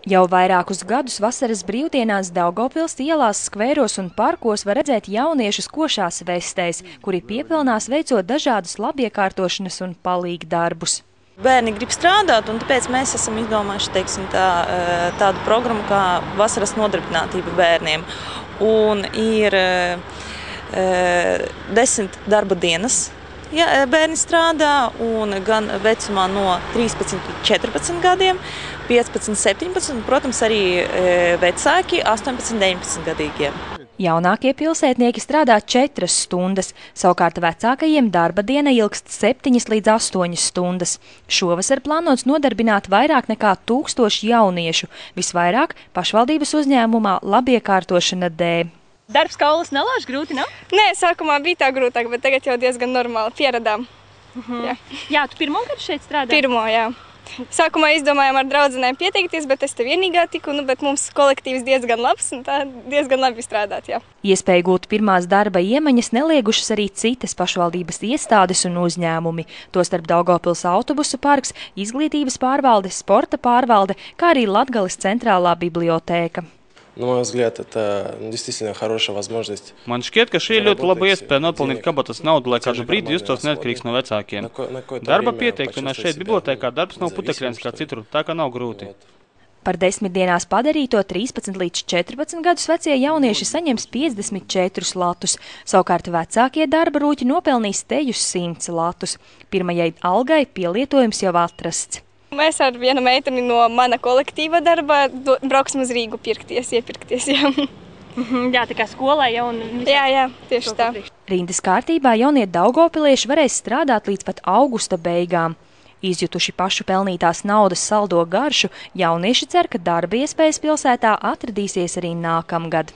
Jau vairākus gadus vasaras brīvdienās Daugavpils ielās, skvēros un parkos var redzēt jauniešus košās vestēs, kuri piepilnās veicot dažādus labiekārtošanas un palīgdarbus. Bērni grib strādāt, un tāpēc mēs esam izdomājuši tādu programmu kā vasaras nodarbinātība bērniem. Un ir 10 darba dienas. Ja bērni strādā, un gan vecumā no 13 līdz 14 gadiem, 15, 17, un, protams, arī vecāki 18, 19 gadīgiem. Jaunākie pilsētnieki strādā 4 stundas, savukārt vecākajiem darba diena ilgst 7 līdz 8 stundas. Šovasar plānots nodarbināt vairāk nekā 1000 jauniešu, visvairāk pašvaldības uzņēmumā labiekārtošana D. Darbs kaulas nelāž grūti, nav? Nē, sākumā bija tā grūtāk, bet tagad jau diezgan normāli pieradām. Jā, tu pirmo gadu šeit strādā? Pirmo, jā. Sākumā izdomājām ar draudzenēm pieteikties, bet es te vienīgā tiku, bet mums kolektīvs diezgan labs un tā diezgan labi strādāt, jā. Iespēju gūt pirmās darba iemaņas neliegušas arī citas pašvaldības iestādes un uzņēmumi. Tostarp Daugavpils autobusu parks, izglītības pārvalde, sporta pārvalde, kā arī Latgales centrālā bibliotēka. На мой взгляд, это действительно хорошая возможность. Man šķiet, ka šī ir ļoti laba iespēja nopelnīt kabatas naudu, lai kādu brīdi justos neatkarīgs no vecākiem. Darba pietiek, un šeit bibliotēkā darbs nav putekļiens kā citur, tā kā nav grūti. Par 10 dienās padarīto 13 līdz 14 gadus vecie jaunieši saņems 54 latus, savukārt vecākie darba rūķi nopelnīs tejus 100 latus. Pirmajai algai pielietojums jau atrasts. Mēs ar vienu meiteni no mana kolektīva darba brauksim uz Rīgu iepirkties, jā. Jā, tā kā skolai jau un... Jā, tieši tā. Rindas kārtībā jaunie daugavpilieši varēs strādāt līdz pat augusta beigām. Izjutuši pašu pelnītās naudas saldo garšu, jaunieši cer, ka darba iespējas pilsētā atradīsies arī nākamgad.